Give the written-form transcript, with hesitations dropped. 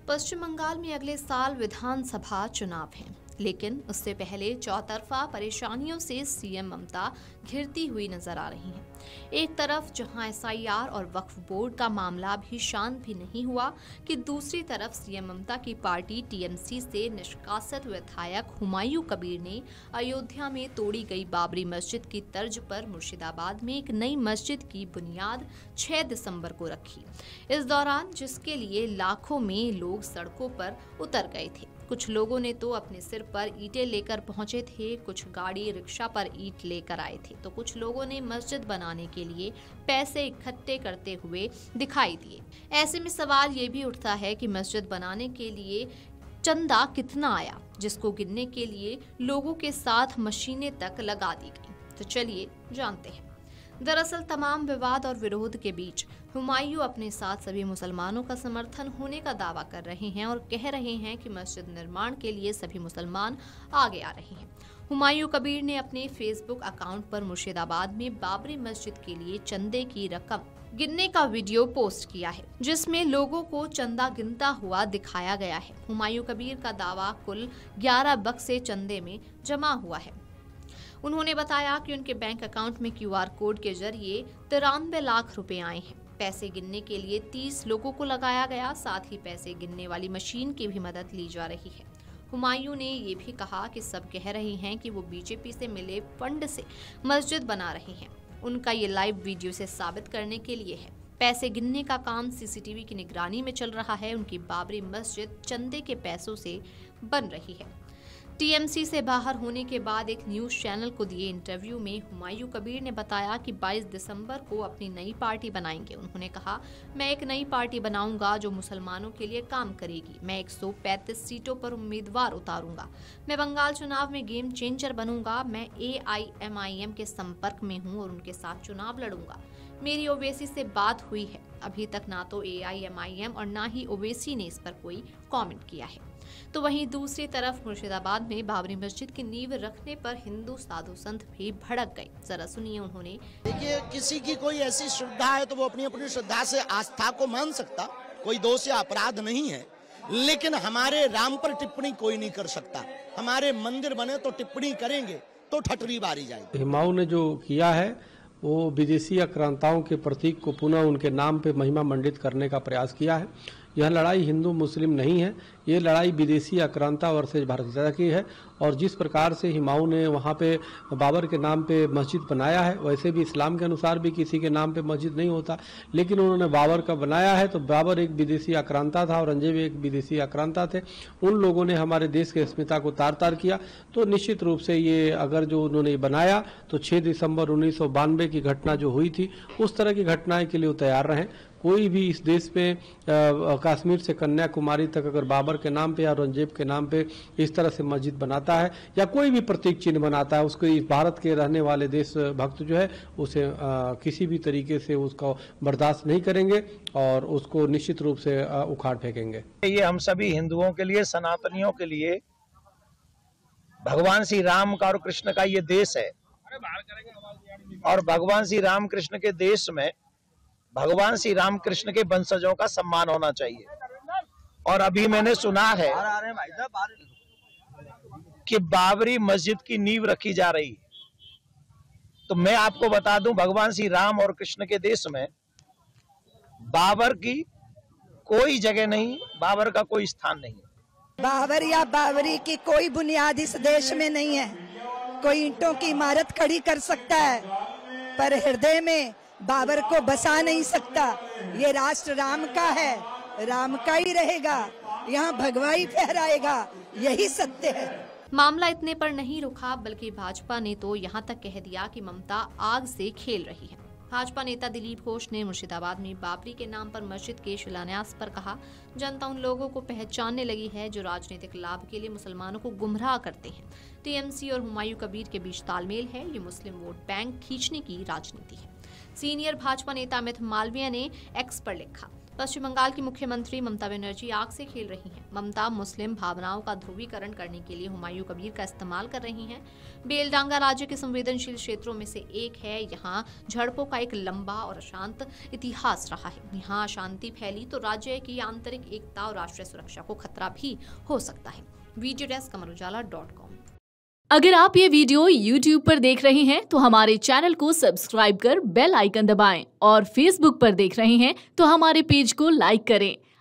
पश्चिम बंगाल में अगले साल विधानसभा चुनाव हैं, लेकिन उससे पहले चौतरफा परेशानियों से सीएम ममता घिरती हुई नजर आ रही हैं। एक तरफ जहां एसआईआर और वक्फ बोर्ड का मामला भी शांत भी नहीं हुआ कि दूसरी तरफ सीएम ममता की पार्टी टीएमसी से निष्कासित विधायक हुमायूं कबीर ने अयोध्या में तोड़ी गई बाबरी मस्जिद की तर्ज पर मुर्शिदाबाद में एक नई मस्जिद की बुनियाद 6 दिसंबर को रखी। इस दौरान जिसके लिए लाखों में लोग सड़कों पर उतर गए थे। कुछ लोगों ने तो अपने सिर पर ईंटें लेकर पहुंचे थे, कुछ गाड़ी रिक्शा पर ईंट लेकर आए थे, तो कुछ लोगों ने मस्जिद बनाने के लिए पैसे इकट्ठे करते हुए दिखाई दिए। ऐसे में सवाल ये भी उठता है कि मस्जिद बनाने के लिए चंदा कितना आया, जिसको गिनने के लिए लोगों के साथ मशीनें तक लगा दी गई। तो चलिए जानते हैं। दरअसल तमाम विवाद और विरोध के बीच हुमायूं अपने साथ सभी मुसलमानों का समर्थन होने का दावा कर रहे हैं और कह रहे हैं कि मस्जिद निर्माण के लिए सभी मुसलमान आगे आ रहे हैं। हुमायूं कबीर ने अपने फेसबुक अकाउंट पर मुर्शिदाबाद में बाबरी मस्जिद के लिए चंदे की रकम गिनने का वीडियो पोस्ट किया है, जिसमें लोगों को चंदा गिनता हुआ दिखाया गया है। हुमायूं कबीर का दावा कुल 11 बक्से चंदे में जमा हुआ है। उन्होंने बताया कि उनके बैंक अकाउंट में क्यूआर कोड के जरिए 93 लाख रुपए आए हैं। पैसे गिनने के लिए 30 लोगों को लगाया गया, साथ ही पैसे गिनने वाली मशीन की भी मदद ली जा रही है। हुमायूं ने ये भी कहा कि सब कह रहे हैं कि वो बीजेपी से मिले फंड से मस्जिद बना रहे हैं। उनका ये लाइव वीडियो से साबित करने के लिए है। पैसे गिनने का काम सीसीटीवी की निगरानी में चल रहा है। उनकी बाबरी मस्जिद चंदे के पैसों से बन रही है। टीएमसी से बाहर होने के बाद एक न्यूज चैनल को दिए इंटरव्यू में हुमायूं कबीर ने बताया कि 22 दिसंबर को अपनी नई पार्टी बनाएंगे। उन्होंने कहा, मैं एक नई पार्टी बनाऊंगा जो मुसलमानों के लिए काम करेगी। मैं 135 सीटों पर उम्मीदवार उतारूंगा। मैं बंगाल चुनाव में गेम चेंजर बनूंगा। मैं AIMIM के संपर्क में हूं और उनके साथ चुनाव लड़ूंगा। मेरी ओवैसी से बात हुई है। अभी तक ना तो AIMIM और ना ही ओवैसी ने इस पर कोई कमेंट किया है। तो वहीं दूसरी तरफ मुर्शिदाबाद में बाबरी मस्जिद की नींव रखने पर हिंदू साधु संत भी भड़क गए। जरा सुनिए उन्होंने। देखिए, किसी की कोई ऐसी श्रद्धा है तो वो अपनी अपनी श्रद्धा से आस्था को मान सकता, कोई दोष या अपराध नहीं है। लेकिन हमारे राम पर टिप्पणी कोई नहीं कर सकता। हमारे मंदिर बने तो टिप्पणी करेंगे तो ठटरी बारी जाएगी। हुमायूं ने जो किया है वो विदेशी आक्रांताओं के प्रतीक को पुनः उनके नाम पे महिमा मंडित करने का प्रयास किया है। यह लड़ाई हिंदू मुस्लिम नहीं है, ये लड़ाई विदेशी आक्रांता वर्सेज भारत की है। और जिस प्रकार से हुमायूं ने वहाँ पे बाबर के नाम पे मस्जिद बनाया है, वैसे भी इस्लाम के अनुसार भी किसी के नाम पे मस्जिद नहीं होता, लेकिन उन्होंने बाबर का बनाया है। तो बाबर एक विदेशी आक्रांता था, औरंगजेब एक विदेशी आक्रांता थे। उन लोगों ने हमारे देश की अस्मिता को तार तार किया। तो निश्चित रूप से ये अगर जो उन्होंने बनाया तो 6 दिसंबर 1992 की घटना जो हुई थी, उस तरह की घटनाएं के लिए वो तैयार रहें। कोई भी इस देश पे कश्मीर से कन्याकुमारी तक अगर बाबर के नाम पे या औरंगजेब के नाम पे इस तरह से मस्जिद बनाता है या कोई भी प्रतीक चिन्ह बनाता है, उसको इस भारत के रहने वाले देश भक्त जो है उसे किसी भी तरीके से उसको बर्दाश्त नहीं करेंगे और उसको निश्चित रूप से उखाड़ फेंकेंगे। ये हम सभी हिंदुओं के लिए, सनातनियों के लिए भगवान श्री राम का और कृष्ण का ये देश है और भगवान श्री राम कृष्ण के देश में भगवान श्री राम कृष्ण के वंशजों का सम्मान होना चाहिए। और अभी मैंने सुना है कि बाबरी मस्जिद की नींव रखी जा रही है। तो मैं आपको बता दूं, भगवान श्री राम और कृष्ण के देश में बाबर की कोई जगह नहीं, बाबर का कोई स्थान नहीं। बाबर या बाबरी की कोई बुनियाद इस देश में नहीं है। कोई ईंटों की इमारत खड़ी कर सकता है, पर हृदय में बाबर को बसा नहीं सकता। ये राष्ट्र राम का है, राम का ही रहेगा, यहाँ भगवाई फहराएगा, यही सत्य है। मामला इतने पर नहीं रुका, बल्कि भाजपा ने तो यहाँ तक कह दिया कि ममता आग से खेल रही है। भाजपा नेता दिलीप घोष ने मुर्शिदाबाद में बाबरी के नाम पर मस्जिद के शिलान्यास पर कहा, जनता उन लोगों को पहचानने लगी है जो राजनीतिक लाभ के लिए मुसलमानों को गुमराह करते हैं। टीएमसी और हुमायूं कबीर के बीच तालमेल है। ये मुस्लिम वोट बैंक खींचने की राजनीति है। सीनियर भाजपा नेता अमित मालवीय ने एक्स पर लिखा, पश्चिम बंगाल की मुख्यमंत्री ममता बनर्जी आग से खेल रही हैं। ममता मुस्लिम भावनाओं का ध्रुवीकरण करने के लिए हुमायूं कबीर का इस्तेमाल कर रही हैं। बेलडांगा राज्य के संवेदनशील क्षेत्रों में से एक है। यहाँ झड़पों का एक लंबा और अशांत इतिहास रहा है। यहाँ अशांति फैली तो राज्य की आंतरिक एकता और राष्ट्रीय सुरक्षा को खतरा भी हो सकता है। Video desk amarujala.com। अगर आप ये वीडियो YouTube पर देख रहे हैं तो हमारे चैनल को सब्सक्राइब कर बेल आइकन दबाएं और Facebook पर देख रहे हैं तो हमारे पेज को लाइक करें।